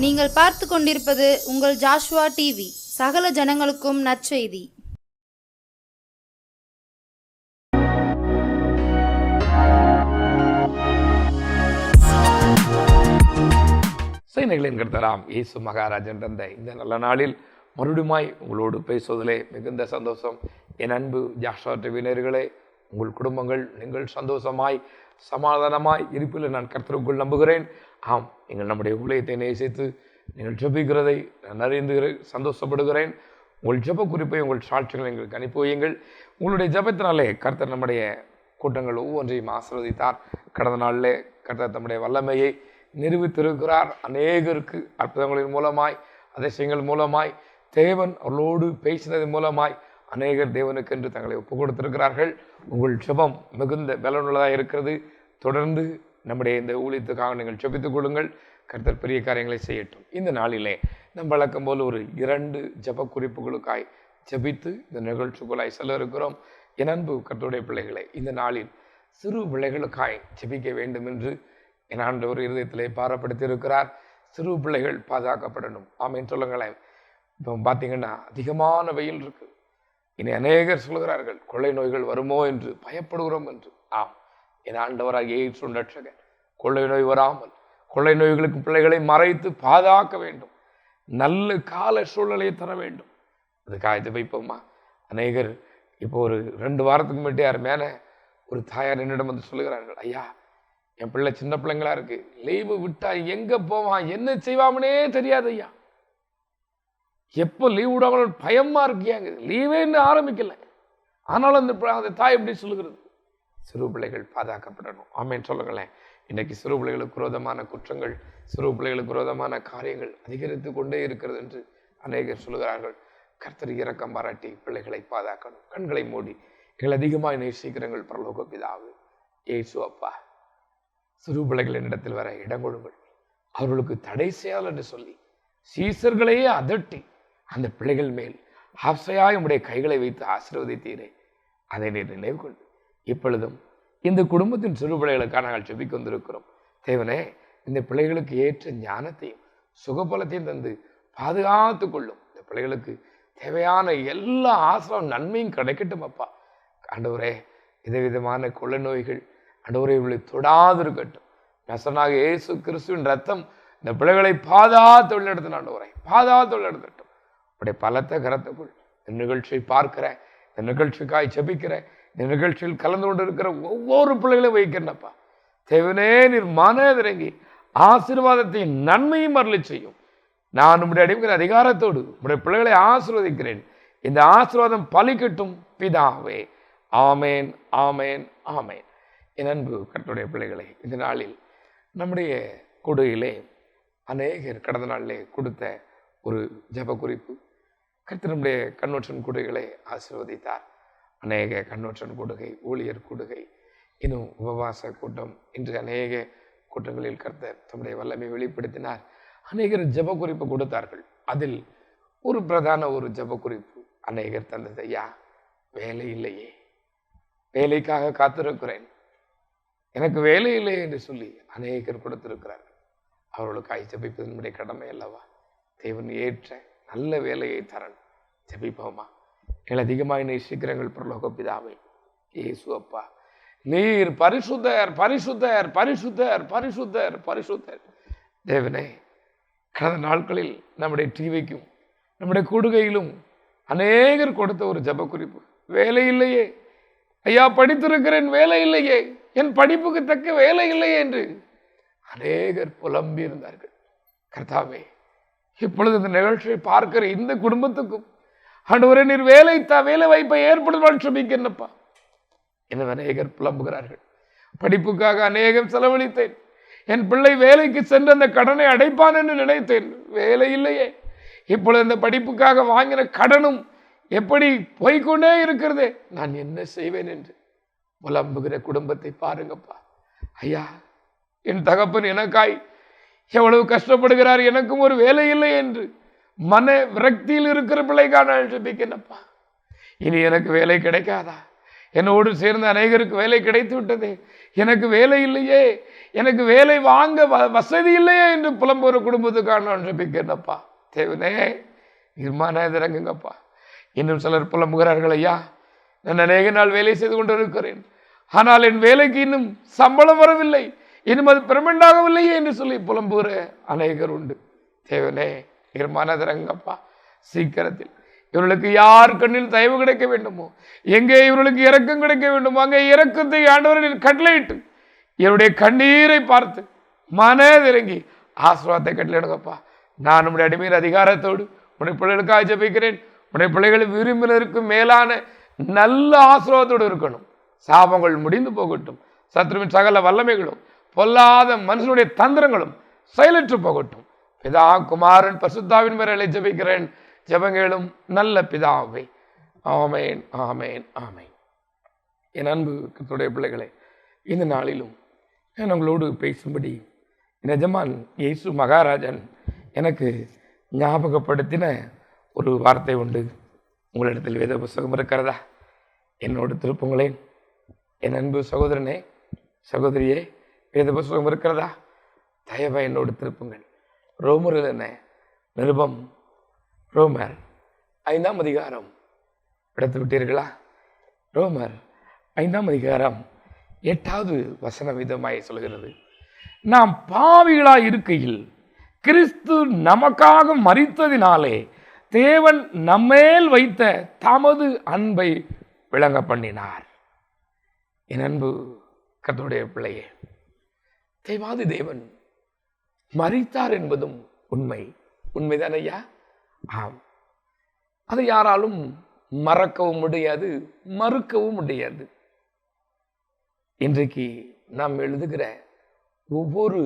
நீங்கள் பார்த்து கொண்டிருப்பது உங்கள் ஜாஷுவா டிவி. சகல ஜனங்களுக்கும் நற்செய்தி. சேனைகளின் கர்த்தராம் இயேசு மகாராஜன் தந்த இந்த நல்ல நாளில் மறுபடியுமாய் உங்களோடு பேசுவதிலே மிகுந்த சந்தோஷம். என் அன்பு ஜாஷுவா டிவி நேயர்களே, உங்கள் குடும்பங்கள் நீங்கள் சந்தோஷமாய் சமாதானமாய் இருப்பில் நான் கர்த்தருக்குள் நம்புகிறேன். ஆம், நீங்கள் நம்முடைய ஊழியத்தை நேசித்து நீங்கள் ஜெபிக்கிறதை நான் அறிந்து சந்தோஷப்படுகிறேன். உங்கள் ஜெப குறிப்பை உங்கள் சாட்சிகளை எங்களுக்கு அனுப்பி வையுங்கள். உங்களுடைய ஜெபத்தினாலே கர்த்தர் நம்முடைய கூட்டங்கள் ஒவ்வொன்றையும் ஆசீர்வதித்தார். கடந்த நாளிலே கர்த்தர் தம்முடைய வல்லமையை நிரூபித்திருக்கிறார். அநேகருக்கு அற்புதங்களின் மூலமாய் அதிசயங்கள் மூலமாய் தேவன் அவர்களோடு பேசினதன் மூலமாய் அநேகர் தேவனுக்கு என்று தங்களை ஒப்புக் கொடுத்திருக்கிறார்கள். உங்கள் ஜெபம் மிகுந்த பலனுள்ளதாக இருக்கிறது. தொடர்ந்து நம்முடைய இந்த ஊழியத்துக்காக நீங்கள் ஜெபித்துக் கொள்ளுங்கள். கர்த்தர் பெரிய காரியங்களை செய்யட்டும். இந்த நாளிலே நம் வழக்கம் போல் ஒரு 2 ஜெப குறிப்புகளுக்காய் ஜெபித்து இந்த நிகழ்ச்சிக்குள்ளாய் செல்ல இருக்கிறோம். என் அன்பு கர்த்தருடைய பிள்ளைகளை, இந்த நாளில் சிறு பிள்ளைகளுக்காய் ஜெபிக்க வேண்டும் என்று என் ஆண்டவர் இருதயத்திலே பாரப்படுத்தி இருக்கிறார். சிறு பிள்ளைகள் பாதுகாக்கப்படணும். ஆமேன் சொல்லுங்களேன். இப்போ பார்த்தீங்கன்னா அதிகமான வெயில் இருக்கு. இனி அநேகர் சொல்கிறார்கள் கொள்ளை நோய்கள் வருமோ என்று பயப்படுகிறோம் என்று. ஆம், என் ஆண்டவராக இயேசு ரட்சகர் கொள்ளை நோய் வராமல் கொள்ளை நோய்களுக்கு பிள்ளைகளை மறைத்து பாதுகாக்க வேண்டும். நல்ல கால சூழ்நிலையை தர வேண்டும். அதுக்காக ஜெபிப்போமா? அநேகர் இப்போ ஒரு 2 வாரத்துக்கு மட்டும் யார் மேலே ஒரு தாயார் என்னிடம் வந்து சொல்லுகிறார்கள், ஐயா, என் பிள்ளை சின்ன பிள்ளைங்களா இருக்கு, லீவு விட்டா எங்க போவான் என்ன செய்வாமனே தெரியாது ஐயா, எப்போ லீவ் விடாமல் பயமா இருக்கியாங்க, லீவே இன்னும் ஆரம்பிக்கல. ஆனாலும் அந்த தாய் எப்படி சொல்லுகிறது? சிறு பிள்ளைகள் பாதுகாக்கப்படணும். ஆமேன்னு சொல்லுங்களேன். இன்னைக்கு சிறு பிள்ளைகளுக்கு விரோதமான குற்றங்கள், சிறு பிள்ளைகளுக்கு விரோதமான காரியங்கள் அதிகரித்து கொண்டே இருக்கிறது என்று அநேகர் சொல்லுகிறார்கள். கர்த்தர் இரக்கம் பாராட்டி பிள்ளைகளை பாதுகாக்கணும். கண்களை மூடி எங்கள் அதிகமாக நேசிக்கிறங்கள் பரலோக பிதாவே, இயேசு அப்பா, சிறு பிள்ளைகளின் இடத்தில் வர இடம் கொடுங்கள். அவர்களுக்கு தடை செய்யால் என்று சொல்லி சீசர்களையே அதட்டி அந்த பிள்ளைகள் மேல் ஆசையாய் உடைய கைகளை வைத்து ஆசீர்வதித்தீரே, அதை நீர் நினைவு கொண்டு இப்பொழுதும் இந்த குடும்பத்தின் சிறு பிள்ளைகளுக்காக நாங்கள் ஜெபிக்க வந்திருக்கிறோம். தேவனே, இந்த பிள்ளைகளுக்கு ஏற்ற ஞானத்தையும் சுகபலத்தையும் தந்து பாதுகாத்து கொள்ளும். இந்த பிள்ளைகளுக்கு தேவையான எல்லா ஆசிரம் நன்மையும் கிடைக்கட்டும் அப்பா. ஆண்டவரே, விதவிதமான கொள்ளை நோய்கள் ஆண்டவரே இவளை தொடாது இருக்கட்டும். நசனாக இயேசு கிறிஸ்துவின் ரத்தம் இந்த பிள்ளைகளை பாதுகாத்து வழிநடத்தின ஆண்டவரே, பாதுகாத்து வழிநடத்தட்டும். உடைய பலத்த கரத்துக்குள் இந்த நிகழ்ச்சியை பார்க்கிறேன், இந்த நிகழ்ச்சிக்காய் ஜெபிக்கிறேன், இந்த நிகழ்ச்சியில் கலந்து கொண்டு இருக்கிற ஒவ்வொரு பிள்ளைகளையும் வைக்கிறேன்ப்பா. தேவனே, நீர் மனதிறங்கி ஆசீர்வாதத்தையும் நன்மையும் அருளி செய்யும். நான் உடைய அடிமைக்கிற அதிகாரத்தோடு உடைய பிள்ளைகளை ஆசீர்வதிக்கிறேன். இந்த ஆசீர்வாதம் பலிக்கட்டும் பிதாவே. ஆமேன், ஆமேன், ஆமேன். என் அன்பு கர்த்தருடைய பிள்ளைகளை, இந்த நாளில் நம்முடைய கொடுகையிலே அநேகர் கடந்த நாளிலே கொடுத்த ஒரு ஜெப குறிப்பு. கர்த்தர் நம்முடைய கன்வென்ஷன் கொடுகைகளை ஆசீர்வதித்தார். அநேக கன்வென்ஷன் கொடுகை, ஊழியர் கொடுகை, இன்னும் உபவாச கூட்டம், இன்று அநேக கூட்டங்களில் கர்த்தர் தம்முடைய வல்லமை வெளிப்படுத்தினார். அநேகர் ஜெப குறிப்பு கொடுத்தார்கள். அதில் ஒரு பிரதான ஒரு ஜெப குறிப்பு அநேகர் தந்தது, ஐயா, வேலை இல்லையே, வேலைக்காக காத்திருக்கிறேன், எனக்கு வேலை இல்லை என்று சொல்லி அநேகர் கொடுத்திருக்கிறார்கள். அவர்களுக்காய் ஜெபிப்பது நம்முடைய கடமை அல்லவா? தேவன் ஏற்ற நல்ல வேலையை தரணும். ஜெபிப்போமா? எங்கள் அதிகமாக நேசிக்கிறங்கள் பரலோக பிதாவே, இயேசு அப்பா, நீர் பரிசுத்தர், பரிசுத்தர், பரிசுத்தர், பரிசுத்தர், பரிசுத்தர். தேவனே, கடந்த நாட்களில் நம்முடைய டிவிக்கும் நம்முடைய கூடுகையிலும் அநேகர் கொடுத்த ஒரு ஜெப குறிப்பு, வேலை இல்லையே ஐயா, படித்திருக்கிறேன், வேலை இல்லையே, என் படிப்புக்கு தக்க வேலை இல்லையே என்று அநேகர் புலம்பி இருந்தார்கள். கர்த்தாவே, இப்பொழுது இந்த நிகழ்ச்சியை பார்க்கிற இந்த குடும்பத்துக்கும் ஆண்டவரே, நீர் வேலை வாய்ப்பை ஏற்படுத்துவான் ஜெபிக்கிறேன்ப்பா. எனவே அநேகர் புலம்புகிறார்கள். படிப்புக்காக அநேகம் செலவழித்தேன், என் பிள்ளை வேலைக்கு சென்று அந்த கடனை அடைப்பான் என்று நினைத்தேன், வேலை இல்லையே. இப்பொழுது அந்த படிப்புக்காக வாங்கின கடனும் எப்படி போய்கொண்டே இருக்கிறதே, நான் என்ன செய்வேன் என்று புலம்புகிற குடும்பத்தை பாருங்கப்பா. ஐயா, என் தகப்பன் எனக்காய் எவ்வளவு கஷ்டப்படுகிறார், எனக்கும் ஒரு வேலை இல்லை என்று மன விரக்தியில் இருக்கிற பிள்ளைக்கான ஜெபிக்கிறேன்ப்பா. இனி எனக்கு வேலை கிடைக்காதா? என்னோடு சேர்ந்த அநேகருக்கு வேலை கிடைத்து விட்டதே, எனக்கு வேலை இல்லையே, எனக்கு வேலை வாங்க வசதி இல்லையே என்று புலம்புற குடும்பத்துக்கான நான் ஜெபிக்கிறேனப்பா. தேவனே மனம் இறங்குங்கப்பா. இன்னும் சிலர் புலம்புகிறார்கள், ஐயா நான் அநேக நாள் வேலை செய்து கொண்டு இருக்கிறேன், ஆனால் என் வேலைக்கு இன்னும் சம்பளம் வரவில்லை, இன்னும் அது பெர்மனன்ட் ஆகவில்லையே என்று சொல்லி புலம்புகிற அநேகர் உண்டு. தேவனே மனதிறங்கப்பா. சீக்கிரத்தில் இவர்களுக்கு யார் கண்ணில் தயவு கிடைக்க வேண்டுமோ, எங்கே இவர்களுக்கு இரக்கம் கிடைக்க வேண்டுமோ அங்கே இரக்கத்தை ஆண்டவரின் கட்டளையிட்டு இவருடைய கண்ணீரை பார்த்து மனதிறங்கி ஆசீர்வாதத்தை கட்டளையிடுங்கப்பா. நான் உடைய அடிமையின் அதிகாரத்தோடு உடைய பிள்ளைகளுக்காக ஜெபிக்கிறேன். உடைய பிள்ளைகள் விரும்பினருக்கு மேலான நல்ல ஆசீர்வாதத்தோடு இருக்கணும். சாபங்கள் முடிந்து போகட்டும். சத்ருவின் சகல வல்லமைகளும் பொல்லாத மனுஷனுடைய தந்திரங்களும் செயலற்று போகட்டும். பிதா குமாரன் பரிசுத்தாவின் மேலே ஜெபிக்கிறேன். ஜெபங்களும் நல்ல பிதாவே. ஆமேன், ஆமேன், ஆமேன். என் அன்பு கர்த்தருடைய பிள்ளைகளே, இந்த நாளிலும் நான் உங்களோடு பேசும்படி எஜமான் இயேசு மகாராஜன் எனக்கு ஞாபகப்படுத்தின ஒரு வார்த்தை உண்டு. உங்களிடத்தில் வேத புஸ்தகம் இருக்கிறதா? என்னோடு திருப்புங்களேன். என் அன்பு சகோதரனே, சகோதரியே, வேத புஸ்தகம் இருக்கிறதா? தயவா என்னோடு திருப்புங்கள். ரோமரில் என்ன நிருபம், ரோமர் 5ஆம் அதிகாரம் எடுத்து விட்டீர்களா? ரோமர் 5ஆம் அதிகாரம் 8வது வசனம் விதமாய் சொல்கிறது, நாம் பாவிகளாய் இருக்கையில் கிறிஸ்து நமக்காக மரித்ததினாலே தேவன் நம்மேல் வைத்த தமது அன்பை விளங்க பண்ணினார். என் அன்பு கர்த்தருடைய பிள்ளையே, தேவாதி தேவன் மரித்தார் என்பதும் உண்மை. உண்மைதான் ஐயா. ஆம், அதை யாராலும் மறக்கவும் முடியாது, மறுக்கவும் முடியாது. இன்றைக்கு நாம் எழுதுகிற ஒவ்வொரு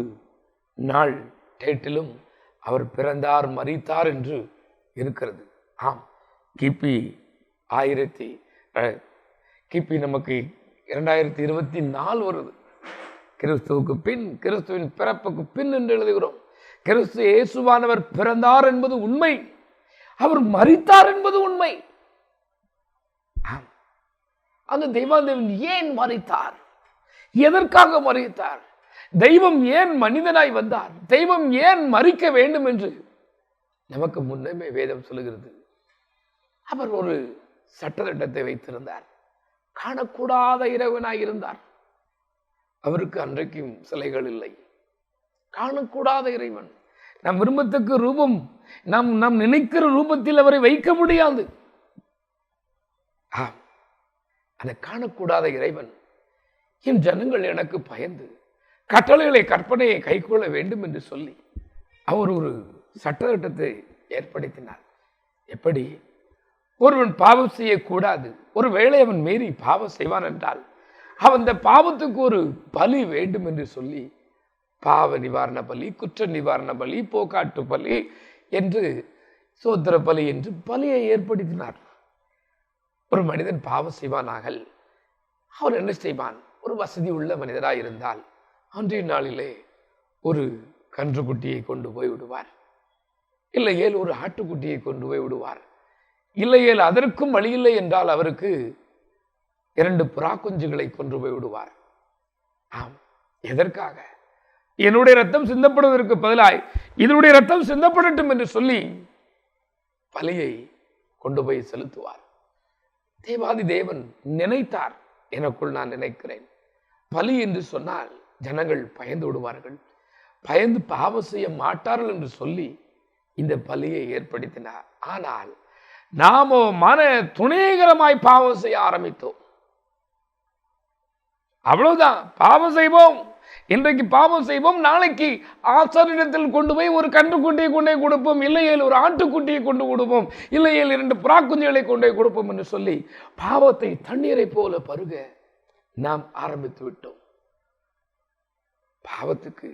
நாள் டேட்டிலும் அவர் பிறந்தார், மரித்தார் என்று இருக்கிறது. ஆம், கிபி நமக்கு 2024 வருது. கிறிஸ்துவுக்கு பின், கிறிஸ்துவின் பிறப்புக்கு பின் என்று எழுதுகிறோம். கிறிஸ்து இயேசுவானவர் பிறந்தார் என்பது உண்மை, அவர் மரித்தார் என்பது உண்மை. அந்த தெய்வாதேவன் ஏன் மரித்தார்? எதற்காக மரித்தார்? தெய்வம் ஏன் மனிதனாய் வந்தார்? தெய்வம் ஏன் மரிக்க வேண்டும் என்று நமக்கு முன்னமே வேதம் சொல்லுகிறது. அவர் ஒரு சட்டத்திட்டத்தை வைத்திருந்தார். காணக்கூடாத இறைவனாய் இருந்தார். அவருக்கு அன்றைக்கும் சிலைகள் இல்லை. காணக்கூடாத இறைவன். நம் விரும்பத்துக்கு ரூபம், நாம் நினைக்கிற ரூபத்தில் அவரை வைக்க முடியாது. அதை காணக்கூடாத இறைவன் என் ஜனங்கள் எனக்கு பயந்து கட்டளைகளை, கற்பனையை கைக்கொள்ள வேண்டும் என்று சொல்லி அவர் ஒரு சட்டத்திட்டத்தை ஏற்படுத்தினார். எப்படி? ஒருவன் பாவம் செய்யக்கூடாது. ஒரு வேளை அவன் மீறி பாவம் செய்வான் என்றால் அவன் அந்த பாவத்துக்கு ஒரு பலி வேண்டும் என்று சொல்லி பாவ நிவாரண பலி, குற்ற நிவாரண பலி, போக்காட்டு பலி என்று, சோத்திர பலி என்று பலியை ஏற்படுத்தினார். ஒரு மனிதன் பாவம் செய்வானாகல், அவர் என்ன செய்வான்? ஒரு வசதி உள்ள மனிதராக இருந்தால் அன்றைய நாளிலே ஒரு கன்றுக்குட்டியை கொண்டு போய் விடுவார். இல்லையேல் ஒரு ஆட்டுக்குட்டியை கொண்டு போய் விடுவார். இல்லையேல் அதற்கும் வழியில்லை என்றால் அவருக்கு 2 புறா குஞ்சுகளை கொண்டு போய் விடுவார். ஆம், எதற்காக? என்னுடைய ரத்தம் சிந்தப்படுவதற்கு பதிலாய் இதனுடைய ரத்தம் சிந்தப்படட்டும் என்று சொல்லி பலியை கொண்டு போய் செலுத்துவார். தேவாதி தேவன் நினைத்தார், எனக்குள் நான் நினைக்கிறேன், பலி என்று சொன்னால் ஜனங்கள் பயந்து விடுவார்கள், பயந்து பாவம் செய்ய மாட்டார்கள் என்று சொல்லி இந்த பலியை ஏற்படுத்தினார். ஆனால் நாமோ மன துணிகரமாய் பாவம் செய்ய ஆரம்பித்தோம். அவ்வளவுதான், பாவம் செய்வோம், இன்றைக்கு பாவம் செய்வோம், நாளைக்கு ஆசாரியத்தில் கொண்டு போய் ஒரு கன்றுக்குட்டியை கொண்டே கொடுப்போம், இல்லையேல் ஒரு ஆட்டுக்குட்டியை கொண்டு கொடுப்போம், இல்லையேல் 2 புறா குஞ்சுகளை கொண்டே கொடுப்போம் என்று சொல்லி பாவத்தை தண்ணீரை போல பருக நாம் ஆரம்பித்து விட்டோம். பாவத்துக்கு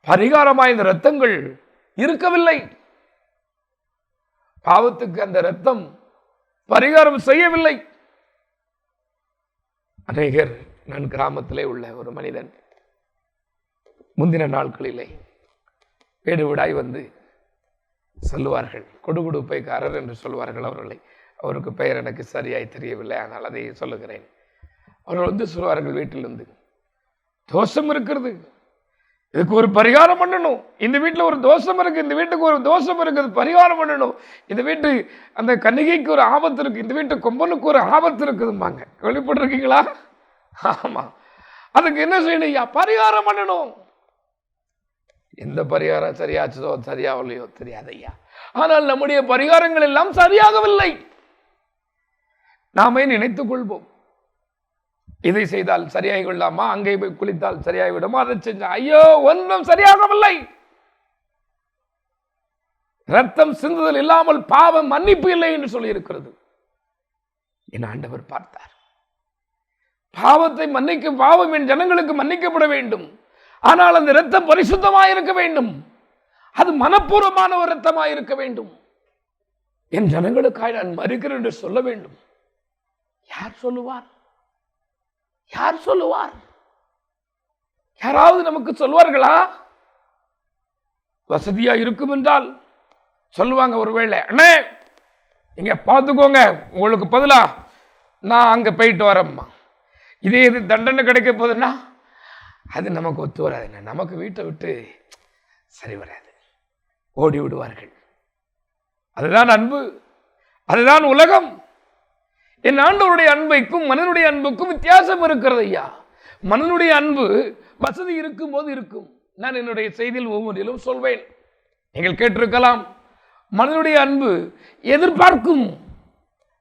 பரிகாரமாய் இந்த இரத்தங்கள் இருக்கவில்லை. பாவத்துக்கு அந்த இரத்தம் பரிகாரம் செய்யவில்லை. அநேகர், நான் கிராமத்திலே உள்ள ஒரு மனிதன், முந்தின நாட்களிலே வீடு வீடாய் வந்து சொல்லுவார்கள், கொடுகுடுப்பைக்காரர் என்று சொல்லுவார்கள் அவர்களை. அவருக்கு பெயர் எனக்கு சரியாய் தெரியவில்லை, ஆனால் அதை சொல்லுகிறேன். அவர்கள் வந்து சொல்லுவார்கள், வீட்டிலிருந்து தோஷம் இருக்கிறது, இதுக்கு ஒரு பரிகாரம் பண்ணணும். இந்த வீட்டில் ஒரு தோஷம் இருக்கு, இந்த வீட்டுக்கு ஒரு தோஷம் இருக்குது, பரிகாரம் பண்ணணும். இந்த வீட்டு அந்த கன்னிகைக்கு ஒரு ஆபத்து இருக்கு, இந்த வீட்டு கொம்பனுக்கு ஒரு ஆபத்து இருக்குதும்பாங்க. கேள்விப்பட்டிருக்கீங்களா? ஆமா. அதுக்கு என்ன செய்யணும் ஐயா? பரிகாரம் பண்ணணும். எந்த பரிகாரம் சரியாச்சதோ சரியாகலையோ தெரியாது ஐயா. ஆனால் நம்முடைய பரிகாரங்கள் எல்லாம் சரியாகவில்லை. நாமே நினைத்துக் கொள்வோம், இதை செய்தால் சரியாகி கொள்ளாமா, அங்கே போய் குளித்தால் சரியாகிவிடுமா, அதை செஞ்சா ஐயோ ஒன்றும் சரியாகவில்லை. ரத்தம் சிந்துதல் இல்லாமல் பாவம் மன்னிப்பு இல்லை என்று சொல்லி இருக்கிறது. என் ஆண்டவர் பார்த்தார், பாவத்தை மன்னிக்கும், பாவம் என் ஜனங்களுக்கு மன்னிக்கப்பட வேண்டும். ஆனால் அந்த இரத்தம் பரிசுத்தமாக இருக்க வேண்டும், அது மனப்பூர்வமான ஒரு இரத்தமாக இருக்க வேண்டும். என் ஜனங்களுக்காக நான் மறுக்கிறேன் என்று சொல்ல வேண்டும். யார் சொல்லுவார்? யார் சொல்லுவார்? யாராவது நமக்கு சொல்வார்களா? வசதியா இருக்கும் என்றால் சொல்லுவாங்க. ஒருவேளை அண்ணே நீங்க பார்த்துக்கோங்க, உங்களுக்கு பதிலா நான் அங்க போயிட்டு வரேம்மா, இதே இது தண்டனை கிடைக்க போதுன்னா அது நமக்கு ஒத்து வராது, நமக்கு வீட்டை விட்டு சரி வராது, ஓடி விடுவார்கள். அதுதான் அன்பு, அதுதான் உலகம். என் ஆண்டவருடைய அன்பைக்கும் மனிதனுடைய அன்புக்கும் வித்தியாசம் இருக்கிறது ஐயா. மனிதனுடைய அன்பு வசதி இருக்கும் போது இருக்கும். நான் என்னுடைய செய்தியில் ஒவ்வொன்றிலும் சொல்வேன், நீங்கள் கேட்டிருக்கலாம். மனிதனுடைய அன்பு எதிர்பார்க்கும்,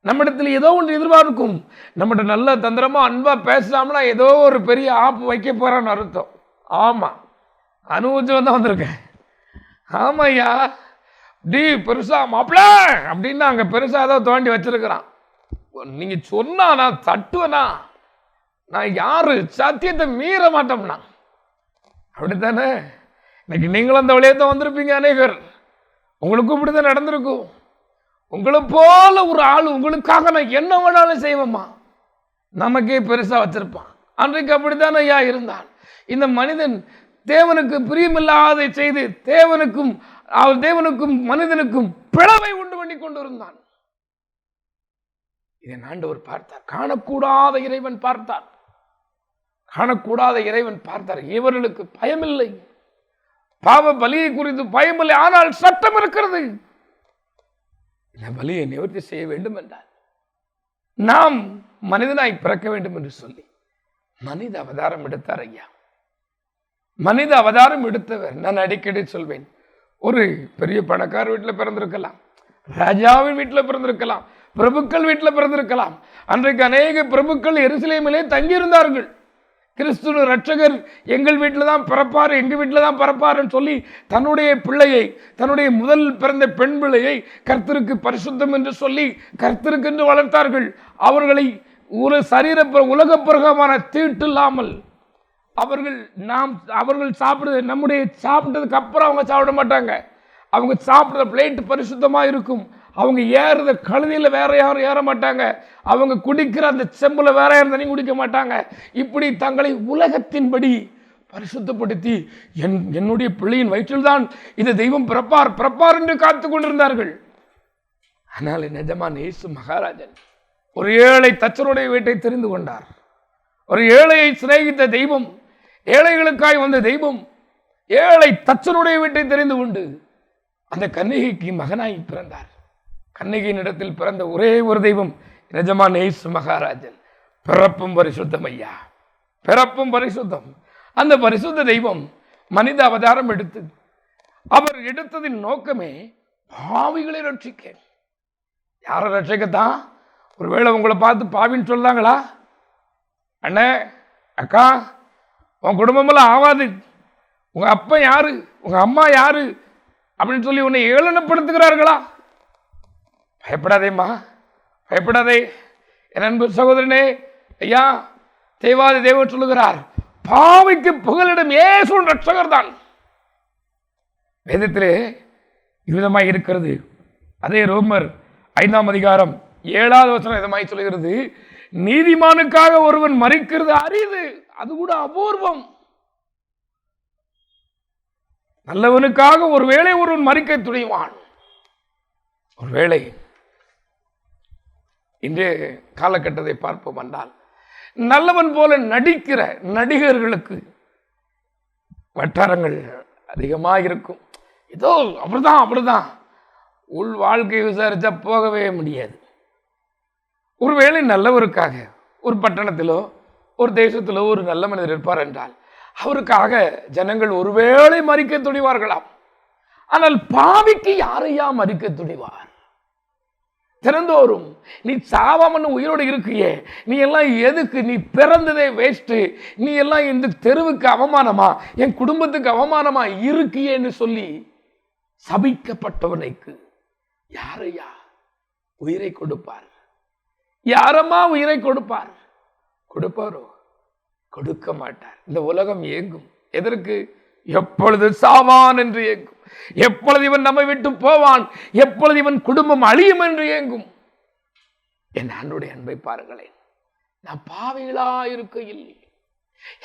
நம்மிடத்தில் ஏதோ ஒன்று எதிர்பார்க்கும். நம்மகிட்ட நல்ல தந்திரமா அன்பா பேசாமனா ஏதோ ஒரு பெரிய ஆப்பு வைக்க போறான்னு அர்த்தம். ஆமா, அனுபவிச்சு தான் வந்திருக்கேன். ஆமா ஐயா, டி பெருசா மாப்பிள அப்படின்னா அங்க பெருசா ஏதோ தோண்டி வச்சிருக்கிறான். நீங்க சொன்னா நான் தட்டுவேனா? நான் யாரு சத்தியத்தை மீற மாட்டோம்னா அப்படித்தானே? இன்னைக்கு நீங்களும் அந்த வழியை தான் வந்திருப்பீங்க. அநேகர் உங்களுக்கும் இப்படிதான் நடந்திருக்கும். உங்களை போல ஒரு ஆள் உங்களுக்காக நான் என்ன வேணாலும் செய்வேம்மா, நமக்கே பெருசா வச்சிருப்பான். அன்றைக்கு அப்படித்தானே ஐயா இருந்தான். இந்த மனிதன் தேவனுக்கு பிரியமில்லாதை செய்து தேவனுக்கும் மனிதனுக்கும் பிளவை உண்டு பண்ணி கொண்டு இருந்தான். இதை ஆண்டவர் பார்த்தார். காணக்கூடாத இறைவன் பார்த்தார், காணக்கூடாத இறைவன் பார்த்தார். இவர்களுக்கு பயமில்லை, பாவ பலியை குறித்து பயமில்லை, ஆனால் சட்டம் இருக்கிறது. இந்த பலியை நிவர்த்தி செய்ய வேண்டும் என்றால் நாம் மனிதனாய் பிறக்க வேண்டும் என்று சொல்லி மனித அவதாரம் எடுத்தார் ஐயா. மனித அவதாரம் எடுத்தவர். நான் அடிக்கடி சொல்வேன், ஒரு பெரிய பணக்கார வீட்டில் பிறந்திருக்கலாம், ராஜாவின் வீட்டில் பிறந்திருக்கலாம், பிரபுக்கள் வீட்டில் பிறந்திருக்கலாம். அன்றைக்கு அநேக பிரபுக்கள் எருசலேமிலே தங்கியிருந்தார்கள். கிறிஸ்துவ ரட்சகர் எங்கள் வீட்டில் தான் பிறப்பார், எங்கள் வீட்டில் தான் பிறப்பார்னு சொல்லி தன்னுடைய பிள்ளையை, தன்னுடைய முதல் பிறந்த பெண் பிள்ளையை கர்த்தருக்கு பரிசுத்தம் என்று சொல்லி கர்த்தருக்கு என்று வளர்த்தார்கள். அவர்களை ஒரு உலக பிரகமான தீட்டு இல்லாமல் அவர்கள் சாப்பிடுறது, நம்முடைய சாப்பிட்டதுக்கு அப்புறம் அவங்க சாப்பிட மாட்டாங்க. அவங்க சாப்பிட்ற பிளேட் பரிசுத்தமாக இருக்கும். அவங்க ஏறுற கழுதியில் வேற யாரும் ஏற மாட்டாங்க. அவங்க குடிக்கிற அந்த செம்புல வேற யாரும் தண்ணி குடிக்க மாட்டாங்க. இப்படி தங்களை உலகத்தின்படி பரிசுத்தப்படுத்தி என்னுடைய பிள்ளையின் வயிற்றில் தான் இந்த தெய்வம் பிறப்பார் என்று காத்து கொண்டிருந்தார்கள். ஆனால் நிஜமான இயேசு மகாராஜன் ஒரு ஏழை தச்சருடைய வீட்டை தெரிந்து கொண்டார். ஒரு ஏழையை சிநேகித்த தெய்வம், ஏழைகளுக்காய் வந்த தெய்வம் ஏழை தச்சருடைய வீட்டை தெரிந்து கொண்டு அந்த கன்னிகைக்கு மகனாய் பிறந்தார். கன்னிகையின் இடத்தில் பிறந்த ஒரே ஒரு தெய்வம் நிஜமான இயேசு மகாராஜன். பிறப்பும் பரிசுத்தம் ஐயா, பிறப்பும் பரிசுத்தம். அந்த பரிசுத்த தெய்வம் மனித அவதாரம் எடுத்து அவர் எடுத்ததின் நோக்கமே பாவிகளை ரட்சிக்க. யாரை ரட்சிக்கத்தான்? ஒருவேளை உங்களை பார்த்து பாவின்னு சொல்றாங்களா? அண்ணே அக்கா, உன் குடும்பமெல்லாம் ஆவாது, உங்க அப்பா யாரு, உங்க அம்மா யாரு அப்படின்னு சொல்லி உன்னை ஏளனப்படுத்துகிறார்களா? பயப்படாதேம்மா, பயப்படாதே என் அன்பு சகோதரனே. ஐயா, தேவாதி தேவன் சொல்லுகிறார், பாவிக்கு புகலிடம் இயேசு ரட்சகர் தான். வேதத்திலே விதமாய் இருக்கிறது. அதே ரோமர் 5ஆம் அதிகாரம் 7வது வசனம் விதமாய் சொல்லுகிறது, நீதிமானுக்காக ஒருவன் மரிக்கிறது அரிது, அது கூட அபூர்வம். நல்லவனுக்காக ஒருவேளை ஒருவன் மரிக்க துணிவான். ஒருவேளை இன்றைய காலகட்டத்தை பார்ப்போம் என்றால் நல்லவன் போல நடிக்கிற நடிகர்களுக்கு வட்டாரங்கள் அதிகமாக இருக்கும். ஏதோ அப்படிதான் உள் வாழ்க்கையை விசாரித்தா போகவே முடியாது. ஒருவேளை நல்லவருக்காக ஒரு பட்டணத்திலோ ஒரு தேசத்திலோ ஒரு நல்ல மனிதர் இருப்பார் என்றால் அவருக்காக ஜனங்கள் ஒருவேளை மறிக்க துணிவார்களாம். ஆனால் பாவிக்கு யாரையா மறிக்க துணிவார்? திறந்தோறும் நீ சாவாமன்னு உயிரோடு இருக்கியே, நீ எல்லாம் எதுக்கு? நீ பிறந்ததே வேஸ்ட், நீ எல்லாம் இந்த தெருவுக்கு அவமானமா, என் குடும்பத்துக்கு அவமானமா இருக்கியேன்னு சொல்லி சபிக்கப்பட்டவனுக்கு யாரையா உயிரை கொடுப்பார்? யாரம்மா உயிரை கொடுப்பார்? கொடுப்பாரோ? கொடுக்க மாட்டார். இந்த உலகம் ஏங்கும். எதற்கு? எப்பொழுது சாவான் என்று ஏங்கும், எப்பொழுது இவன் நம்மை விட்டு போவான், எப்பொழுது இவன் குடும்பம் அழியும் என்று ஏங்கும். என் ஆண்டவருடைய அன்பை பாருங்களேன். நான் பாவிகளா இருக்கையில்,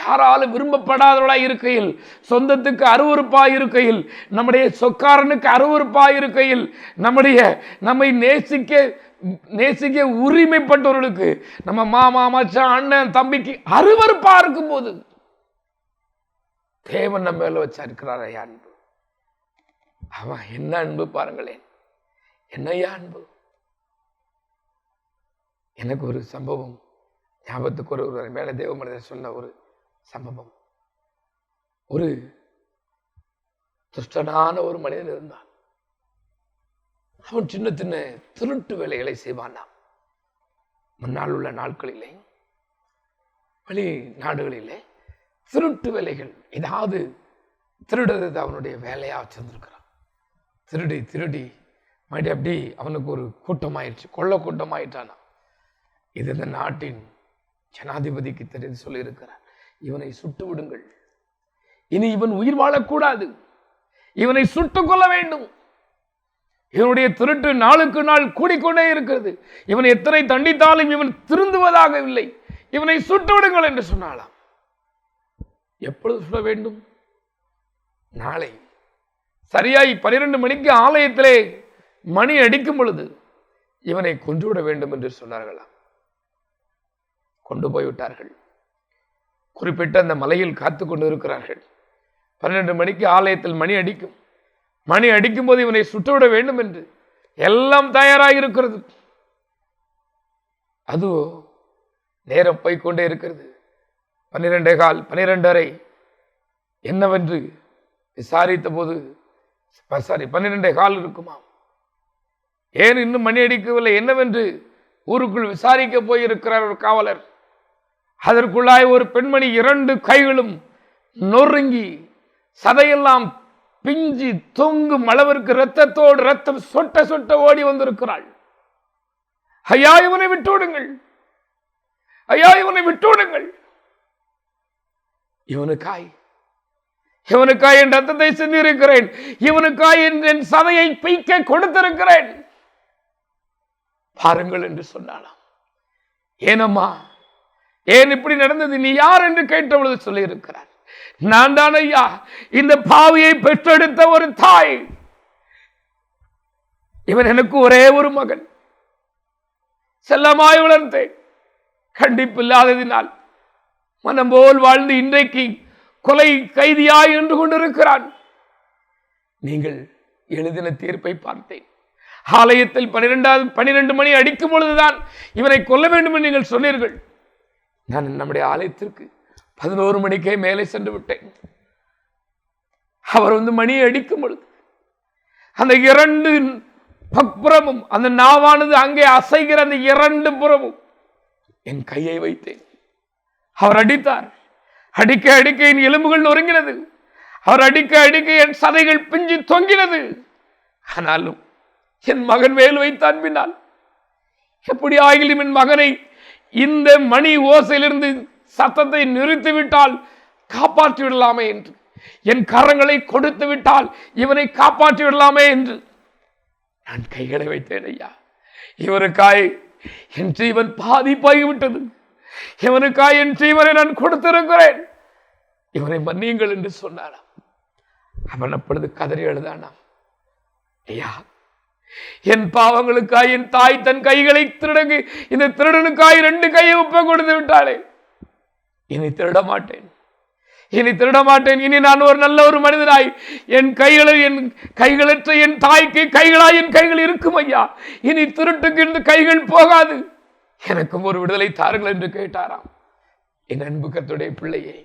யாராலும் விரும்பப்படாதவர்களாய் இருக்கையில், சொந்தத்துக்கு அருவருப்பாய் இருக்கையில், நம்முடைய சொக்காரனுக்கு அருவருப்பாய் இருக்கையில், நம்மை நேசிக்க உரிமைப்பட்டவர்களுக்கு, நம்ம மாமா மச்சான் அண்ணன் தம்பிக்கு அருவருப்பா இருக்கும் போது தேவன் நம்ம மேல வச்சா இருக்கிறார் அன்பு. அவன் என்ன அன்பு பாருங்களேன், என்னையா அன்பு. எனக்கு ஒரு சம்பவம் ஞாபகத்துக்கு ஒரு மேல தேவ மனிதர் சொன்ன ஒரு சம்பவம். ஒரு துஷ்டனான ஒரு மனிதன் இருந்தான். அவன் சின்ன சின்ன திருட்டு வேலைகளை செய்வானாம். முன்னால் உள்ள நாட்களிலே வெளி நாடுகளிலே திருட்டு வேலைகள், ஏதாவது திருடுறது அவனுடைய வேலையா வச்சிருந்திருக்கிறான். திருடி அப்படி அவனுக்கு ஒரு கூட்டமாயிடுச்சு, கொள்ள கூட்டமாயிட்டானா. இது இந்த நாட்டின் ஜனாதிபதிக்கு தெரிந்து சொல்லியிருக்கிறார், இவனை சுட்டு விடுங்கள், இனி இவன் உயிர் வாழக்கூடாது, இவனை சுட்டுக் கொள்ள வேண்டும். இவனுடைய திருட்டு நாளுக்கு நாள் கூடிக்கொண்டே இருக்கிறது, இவன் எத்தனை தண்டித்தாலும் இவன் திருந்துவதாக இல்லை, இவனை சுட்டு விடுங்கள் என்று சொன்னாலாம். எப்பொழுது சொல்ல வேண்டும்? நாளை சரியாய் 12 மணிக்கு ஆலயத்திலே மணி அடிக்கும் பொழுது இவனை கொன்றுவிட வேண்டும் என்று சொன்னார்களாம். கொண்டு போய்விட்டார்கள். குறிப்பிட்ட அந்த மலையில் காத்து கொண்டு இருக்கிறார்கள். 12 மணிக்கு ஆலயத்தில் மணி அடிக்கும். மணி அடிக்கும் போது இவனை சுட்டுவிட வேண்டும் என்று எல்லாம் தயாராக இருக்கிறது. அதுவோ நேரம் போய்கொண்டே இருக்கிறது. 12:15 12:30 என்னவென்று விசாரித்த போது 12:15 இருக்குமா, ஏன் இன்னும் மணி அடிக்கவில்லை என்னவென்று ஊருக்குள் விசாரிக்க போயிருக்கிறார் ஒரு காவலர். அதற்குள்ளாய் ஒரு பெண்மணி 2 கைகளும் நொறுங்கி சதையெல்லாம் பிஞ்சி தொங்கும் அளவிற்கு ரத்தத்தோடு ரத்தம் சொட்ட சொட்ட ஓடி வந்திருக்கிறாள். ஐயா இவனை விட்டு விடுங்கள், ஐயா இவனை விட்டு விடுங்கள், இவனுக்காய் என் ரத்தத்தை சிந்திருக்கிறேன், இவனுக்காய் என் சதையை பீக்க கொடுத்திருக்கிறேன், பாருங்கள் என்று சொன்னாலாம். ஏனம்மா, ஏன் இப்படி நடந்தது, நீ யார் என்று கேட்டபொழுது சொல்லி இருக்கிறார், நான் தான் ஐயா இந்த பாவியை பெற்றெடுத்த ஒரு தாய், இவன் எனக்கு ஒரே ஒரு மகன், செல்லமாய் வளர்ந்தேன், கண்டிப்பில்லாததினால் மனம் போல் வாழ்ந்து இன்றைக்கு கொலை கைதியாய் என்று கொண்டிருக்கிறான். நீங்கள் எழுதின தீர்ப்பை பார்த்தேன். ஆலயத்தில் 12 மணி அடிக்கும் பொழுதுதான் இவனை கொல்ல வேண்டும் என்று நீங்கள் சொன்னீர்கள். நான் நம்முடைய ஆலயத்திற்கு 11 மணிக்கே மேலே சென்று விட்டேன். அவர் மணி அடிக்கும் பொழுது அந்த 2 புறமும் அந்த நாவானது அங்கே அசைகிற அந்த 2 புறமும் என் கையை வைத்தேன். அவர் அடித்தார். அடிக்க அடிக்க என் எலும்புகள் நொறுங்கினது. அவர் அடிக்க அடிக்க என் சதைகள் பிஞ்சு தொங்கினது. ஆனாலும் என் மகன் வேல் வைத்தான். பின்னால் எப்படி ஆகிலும் என் மகனை இந்த மணி ஓசையிலிருந்து சத்தத்தை நிறுத்திவிட்டால் காப்பாற்றி விடலாமே என்று, என் கரங்களை கொடுத்து விட்டால் இவனை காப்பாற்றி விடலாமே என்று நான் கைகளை வைத்தேன். ஐயா, இவருக்காய் என் ஜீவன் பாதிப்பாகிவிட்டது, இவனுக்காய் என் ஜீவனை நான் கொடுத்திருக்கிறேன், இவனை மன்னியுங்கள் என்று சொன்னானாம். அவன் அப்பொழுது கதறி எழுதானாம், ஐயா என் பாவங்களுக்காய் என் தாய் தன் கைகளை திருடங்கு இந்த திருடனுக்காய் 2 கையை ஒப்ப கொடுத்து விட்டாளே, இனி திருட மாட்டேன், இனி திருட மாட்டேன். இனி நான் ஒரு நல்ல ஒரு மனிதனாய் என் கைகளற்ற என் தாய்க்கு கைகளாய் என் கைகள் இருக்கும் ஐயா. இனி திருட்டுக்கு இந்த கைகள் போகாது. எனக்கும் ஒரு விடுதலை தாருங்கள் என்று கேட்டாராம். என் அன்பு கர்த்தருடைய பிள்ளையே,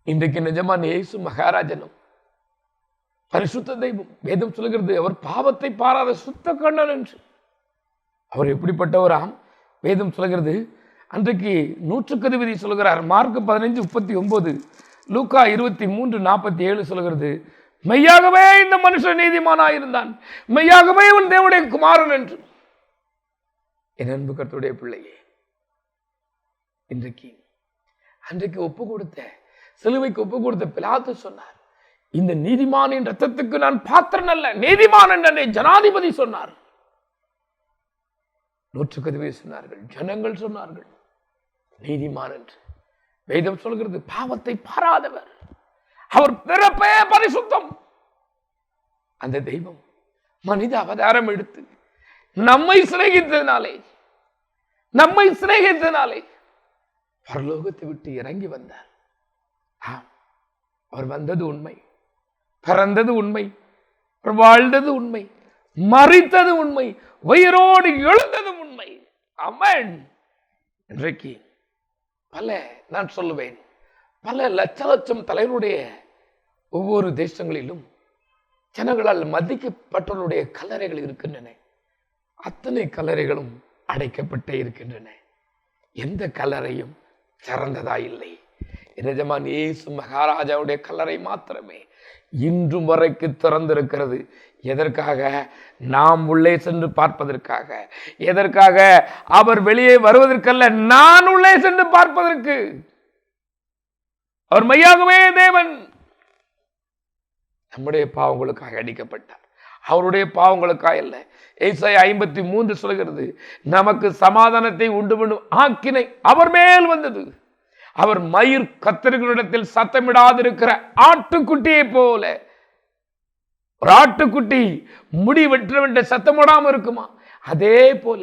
இன்றைக்கு நிஜமான இயேசு மகாராஜனும் பரிசுத்த தெய்வம். வேதம் சொல்கிறது அவர் பாவத்தை பாராத சுத்த கண்ணன் என்று. அவர் எப்படிப்பட்டவராம்? வேதம் சொல்கிறது, அன்றைக்கு 100க்கு அதிபதி சொல்கிறார். மார்க் 15:39, லூக்கா 23:47 சொல்கிறது, மெய்யாகவே இந்த மனுஷன் நீதிமானாயிருந்தான், மெய்யாகவே இவன் தேவனுடைய குமாரன் என்று. என் அன்பு கர்த்தருடைய பிள்ளையே, அன்றைக்கு ஒப்பு கொடுத்த, சிலுவைக்கு ஒப்பு கொடுத்த பிலாத்து சொன்னார், இந்த நீதிமானின் ரத்தத்துக்கு நான் பாத்திரன் அல்ல, நீதிமான் என்று ஜனாதிபதி சொன்னார். 100க்கு அதிபதி சொன்னார்கள், ஜனங்கள் சொன்னார்கள் நீதிமான் என்று. வேதம் சொல்கிறது பாவத்தை பாராதவர், அவர் பிறப்பே பரிசுத்தம். அந்த தெய்வம் மனித அவதாரம் எடுத்து நம்மை சிநேகித்ததினாலே பரலோகத்தை விட்டு இறங்கி வந்தார். அவர் வந்தது உண்மை, பிறந்தது உண்மை, வாழ்ந்தது உண்மை, மரித்தது உண்மை, உயிரோடு எழுந்தது உண்மை. ஆமென். இன்றைக்கு நான் சொல்லுவேன், பல லட்சம் தலைவருடைய ஒவ்வொரு தேசங்களிலும் ஜனங்களால் மதிக்கப்பட்டவருடைய கல்லறைகள் இருக்கின்றன. அத்தனை கல்லறைகளும் அடைக்கப்பட்டே இருக்கின்றன. எந்த கல்லறையும் திறந்ததா இல்லை. நிஜமான இயேசு மகாராஜாவுடைய கல்லறை மாத்திரமே இன்றும் வரைக்கு திறந்திருக்கிறது. எதற்காக? நாம் உள்ளே சென்று பார்ப்பதற்காக. எதற்காக? அவர் வெளியே வருவதற்கல்ல, நான் உள்ளே சென்று பார்ப்பதற்கு. அவர் மெய்யாகவே தேவன். நம்முடைய பாவங்களுக்காக அடிக்கப்பட்டார், அவருடைய பாவங்களுக்காக அல்ல. ஏசாயா 53 சொல்கிறது, நமக்கு சமாதானத்தை உண்டு பண்ணும் ஆக்கினை அவர் மேல் வந்தது. அவர் மயிர் கத்தரிகளிடத்தில் சத்தமிடாதிருக்கிற ஆட்டுக்குட்டியை போல. ஒரு ஆட்டுக்குட்டி முடி வெட்ட சத்தமிடாம இருக்குமா? அதே போல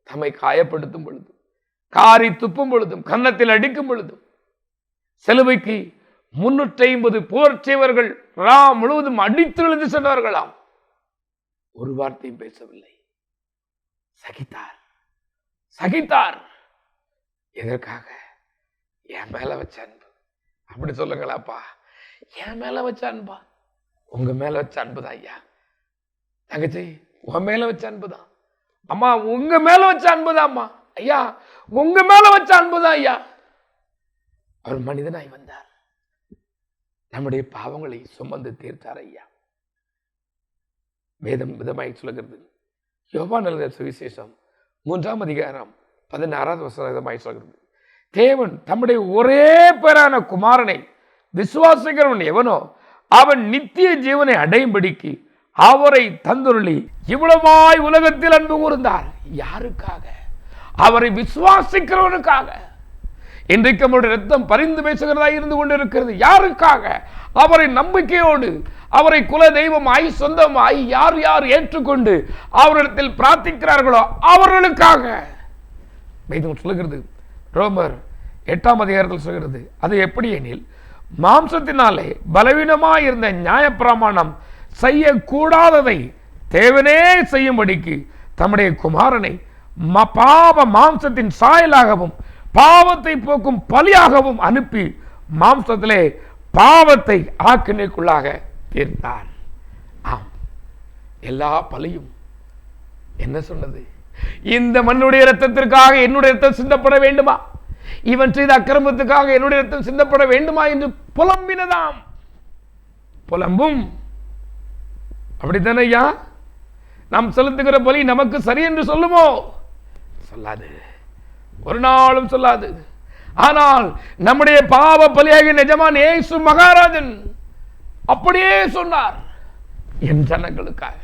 தம்மை காயப்படுத்தும் பொழுதும், காரி துப்பும் பொழுதும், கன்னத்தில் அடிக்கும் பொழுதும், சிலுவைக்கு 350 போர் செய்வர்கள் ராம் முழுவதும் அடித்து எழுதி சென்றார்களாம். ஒரு வார்த்தையும் பேசவில்லை. சகித்தார். எதற்காக? என் மேல வச்ச அன்பு. அப்படி சொல்லுங்களாப்பா, என் மேல வச்ச அன்பா? உங்க மேல வச்ச அன்புதான் ஐயா. தங்கச்சி, உன் மேல வச்ச அன்புதான். அம்மா, உங்க மேல வச்ச அன்புதான். அம்மா, ஐயா, உங்க மேல வச்ச அன்புதான் ஐயா. அவர் மனிதனாய் வந்தார், நம்முடைய பாவங்களை சுமந்து தீர்த்தார் ஐயா. வேதம் விதமாய் சொல்கிறது. யோவான் எழுதின சுவிசேஷம் 3ஆம் அதிகாரம் 16வது வசனமாய் சொல்கிறது, தேவன் தம்முடைய ஒரே பேரான குமாரனை விசுவாசிக்கிறவன் எவனோ அவன் நித்திய ஜீவனை அடையும்படிக்கு அவரை தந்துருளி இவ்வளவாய் உலகத்தில் அன்பு கூர்ந்தார். யாருக்காக? அவரை விசுவாசிக்கிறவனுக்காக. இன்றைக்கு நம்முடைய ரத்தம் பரிந்து பேசுகிறதா இருந்து கொண்டிருக்கிறது. யாருக்காக? அவரை நம்பிக்கையோடு, அவரை குல தெய்வமாய் சொந்தமாய் யார் யார் ஏற்றுக்கொண்டு அவரிடத்தில் பிரார்த்திக்கிறார்களோ அவர்களுக்காக. வேதம் சொல்லுகிறது, ரோமர் 8ஆம் அதிகாரத்தில் சொல்கிறது, அது எப்படி எனில், மாம்சத்தினாலே பலவீனமாய் இருந்த நியாயப்பிரமாணம் செய்யக்கூடாததை தேவனே செய்யும்படிக்கு தம்முடைய குமாரனை பாவ மாம்சத்தின் சாயலாகவும் பாவத்தை போக்கும் பலியாகவும் அனுப்பி மாம்சத்திலே பாவத்தை ஆக்கினைக்குள்ளாக தீர்த்தார். ஆம், எல்லா பலியும் என்ன சொன்னது? இந்த மண்ணுடைய இரத்தத்திற்காக என்னுடைய ரத்தம் சிந்தப்பட வேண்டுமா? இவன் செய்த அக்கிரமத்துக்காக என்னுடைய ரத்தம் சிந்தப்பட வேண்டுமா என்று புலம்பினதாம். புலம்பும். அப்படித்தானே ஐயா? நாம் செலுத்துகிற பலி நமக்கு சரி என்று சொல்லுமோ? சொல்லாது, ஒரு நாளும் சொல்லாது. ஆனால் நம்முடைய பாவ பலியாகிய நிஜமான இயேசு மகாராஜன் அப்படியே சொன்னார், என் ஜனங்களுக்காக.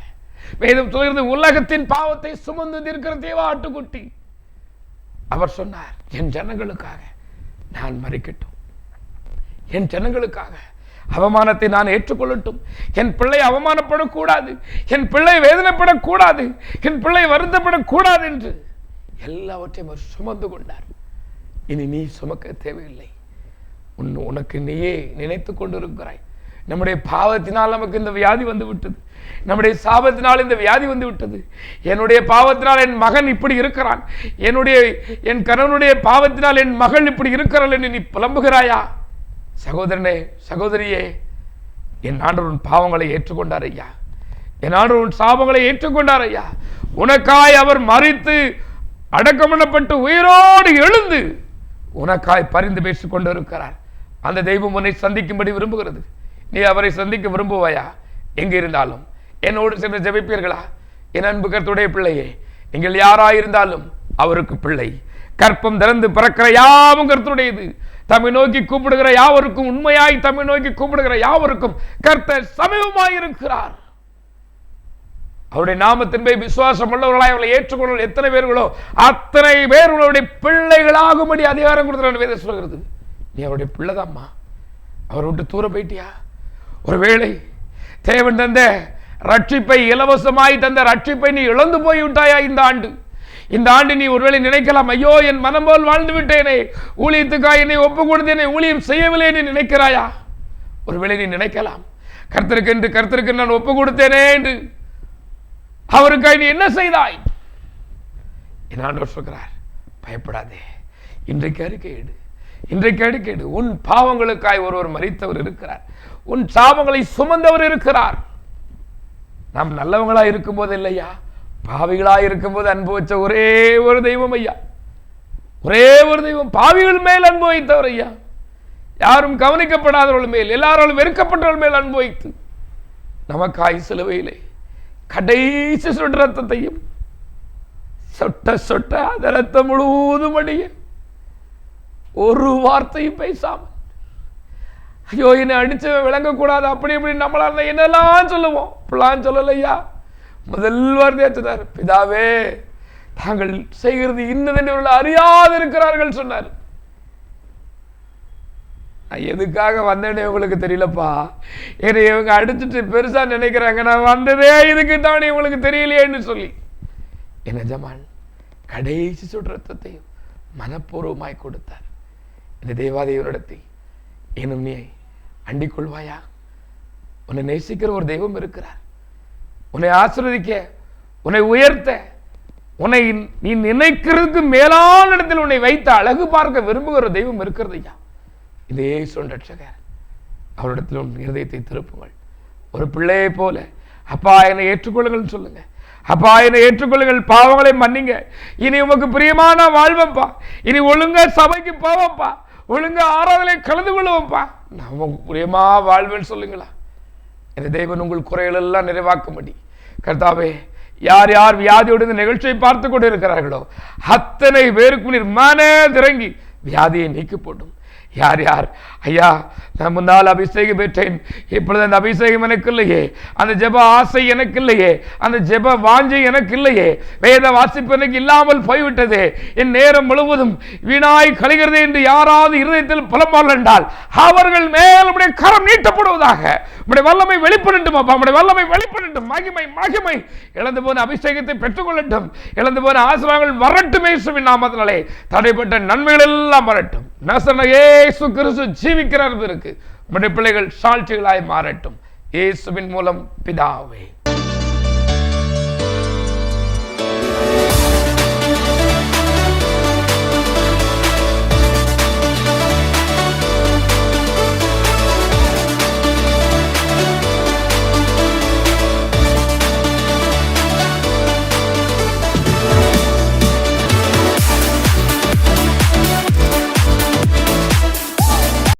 வேதம் சொல்கிறது, உலகத்தின் பாவத்தை சுமந்து தீர்க்கிற தேவ ஆட்டுக்குட்டி. அவர் சொன்னார், என் ஜனங்களுக்காக நான் மரிக்கட்டும், என் ஜனங்களுக்காக அவமானத்தை நான் ஏற்றுக்கொள்ளட்டும். என் பிள்ளை அவமானப்படக்கூடாது, என் பிள்ளை வேதனைப்படக்கூடாது, என் பிள்ளை வருத்தப்படக்கூடாது என்று எல்லாவற்றையும் அவர் சுமந்து கொண்டார். இனி நீ சுமக்க தேவையில்லை. உனக்கு நீயே நினைத்து கொண்டு இருக்கிறாய். நம்முடைய பாவத்தினால் நமக்கு இந்த வியாதி வந்து விட்டது. நம்முடைய சாபத்தினால் இந்த வியாதி வந்து விட்டது. என்னுடைய பாவத்தினால் என் மகன் இப்படி இருக்கிறான், என் கணவனுடைய பாவத்தினால் என் மகள் இப்படி இருக்கிறாள் என்று நீ புலம்புகிறாயா? சகோதரனே, சகோதரியே, என் ஆண்டவர் பாவங்களை ஏற்றுக்கொண்டார் ஐயா. என் ஆண்டவர் சாபங்களை ஏற்றுக்கொண்டார் ஐயா. உனக்காய் அவர் மரித்து அடக்கம் பண்ணப்பட்டு உயிரோடு எழுந்து உனக்காய் பரிந்து பேசிக் கொண்டு இருக்கிறார். அந்த தெய்வம் உன்னை சந்திக்கும்படி விரும்புகிறது. நீ அவரை சந்திக்க விரும்புவாயா? எங்க இருந்தாலும் என்னோடு சென்று ஜெபிப்பீர்களா? என் அன்பு கர்த்தருடைய பிள்ளையே, நீங்கள் யாராயிருந்தாலும் அவருக்கு பிள்ளை. கற்பம் திறந்து பிறக்கிற யாவும் கர்த்தருடையது. தம்மை நோக்கி கூப்பிடுகிற யாவருக்கும், உண்மையாய் தம்மை நோக்கி கூப்பிடுகிற யாவருக்கும் கர்த்தர் சமீபமாயிருக்கிறார். அவருடைய நாமத்தின் போய் விசுவாசம் உள்ளவர்களாய் அவர்களை ஏற்றுக்கொள்ள எத்தனை பேர்களோ அத்தனை பேர் உங்களுடைய பிள்ளைகளாகும்படி அதிகாரம் கொடுத்த வேதம் சொல்கிறது. நீ அவருடைய பிள்ளைதாம்மா. அவரை விட்டு தூர போயிட்டியா? ஒருவேளை தேவன் தந்த ரட்சிப்பை, இலவசமாய் தந்த ரட்சிப்பை நீ இழந்து போய்விட்டாயா? இந்த ஆண்டு நீ ஒருவேளை நினைக்கலாம், ஐயோ என் மனம் போல் வாழ்ந்து விட்டேனே, ஊழியத்துக்காக என்னை ஒப்பு கொடுத்தேனே, ஊழியம் செய்யவில்லை என்று நினைக்கிறாயா? ஒருவேளை நீ நினைக்கலாம், கர்த்தருக்கு நான் ஒப்பு கொடுத்தேனே என்று. அவருக்காக நீ என்ன செய்தாய்? என் ஆண்டவர் சொல்கிறார், பயப்படாதே, இன்றைக்கு அறிக்கையிடு. உன் பாவங்களுக்காய் ஒருவர் மரித்தவர் இருக்கிறார். உன் சாபங்களை சுமந்தவர் இருக்கிறார். நாம் நல்லவங்களா இருக்கும் போது இல்லையா, பாவிகளா இருக்கும் போது அனுபவிச்ச ஒரே ஒரு தெய்வம் ஐயா. ஒரே ஒரு தெய்வம் பாவிகள் மேல் அனுபவித்தவர் ஐயா. யாரும் கவனிக்கப்படாதவர்கள் மேல், எல்லாரும் வெறுக்கப்பட்டவர்கள் மேல் அனுபவித்து நமக்காய் சிலுவையிலே கடைசி சொட்டு ரத்தத்தையும் சொட்ட அந்த ரத்தம் முழுவதும் அடிய ஒரு வார்த்தையும் பேசாமல், ஐயோ என்னை அடிச்சு விளங்கக்கூடாது அப்படி இப்படி நம்மளால என்னெல்லாம் சொல்லுவோம், அப்படிலாம் சொல்லலையா. முதல் வார்த்தையா சொன்னார், பிதாவே தாங்கள் செய்கிறது இன்னதென்று அறியாது இருக்கிறார்கள் சொன்னார். நான் எதுக்காக வந்தேனே உங்களுக்கு தெரியலப்பா. என்னை இவங்க அடிச்சுட்டு பெருசா நினைக்கிறாங்க, நான் வந்ததே இதுக்கு தானே இவங்களுக்கு தெரியலையேன்னு சொல்லி என் எஜமான் கடைசி சொட்டு ரத்தத்தையும் மனப்பூர்வமாய் கொடுத்தார். இந்த தேவாதேவரிடத்தை இன்னும் நீ அண்டிக் கொள்வாயா? உன்னை நேசிக்கிற ஒரு தெய்வம் இருக்கிறார். உன்னை ஆசீர்வதிக்க, உன்னை உயர்த்த, உன்னை நீ நினைக்கிறதுக்கு மேலான இடத்தில் உன்னை வைத்து அழகு பார்க்க விரும்புகிற தெய்வம் இருக்கிறது ஐயா. இதே ரட்சகர். அவரிடத்தில் உன் இருதயத்தை திருப்புங்கள். ஒரு பிள்ளையை போல, அப்பா என்னை ஏற்றுக்கொள்ளுங்கள் சொல்லுங்க. அப்பா என்னை ஏற்றுக்கொள்ளுங்கள், பாவங்களை மன்னிங்க, இனி உமக்கு பிரியமான வாழ்வப்பா, இனி ஒழுங்கா சபைக்கு போவப்பா, ஒழுங்கா ஆராதனை கலந்து கொள்ளுவப்பா, நான் பிரியமா வாழ்வேன்னு சொல்லுங்களா. இந்த தெய்வன் உங்கள் குறைகள் எல்லாம் நிறைவாக்கும்படி கர்த்தாவே, யார் யார் வியாதியோடு இந்த நிகழ்ச்சியை பார்த்து கொண்டு இருக்கிறார்களோ அத்தனை பேருக்கு நீர் மனதிறங்கி வியாதியை நீக்கி போட்டும். யார் யார் ஐயா நான் முன்னால் அபிஷேகம் பெற்றேன், இப்பொழுது அந்த அபிஷேகம் எனக்கு இல்லையே, அந்த ஜெப ஆசை எனக்கு இல்லையே, அந்த ஜெப வாஞ்சை எனக்கு இல்லையே, வேத வாசிப்பு எனக்கு இல்லாமல் போய்விட்டதே, என் நேரம் முழுவதும் வீணாய் கழிகிறது என்று யாராவது இருதயத்தில் புலம்பால் என்றால் அவர்கள் மேல் உடைய கரம் நீட்டப்படுவதாக. உடைய வல்லமை வெளிப்படட்டும் அப்பா, உடைய வல்லமை வெளிப்படட்டும். மகிமை மகிமை இழந்து போன அபிஷேகத்தை பெற்றுக்கொள்ளட்டும். இழந்து போன ஆசீர்வாதங்கள் வரட்டும். இயேசுவின் நாமத்தினாலே தடைப்பட்ட நன்மைகள் எல்லாம் வரட்டும். நசரேயனாகிய இயேசு கிறிஸ்து ஜீவிக்கிறார் இருக்கு. உம்முடைய பிள்ளைகள் சாட்சிகளாய் மாறட்டும். இயேசுவின் மூலம் பிதாவே.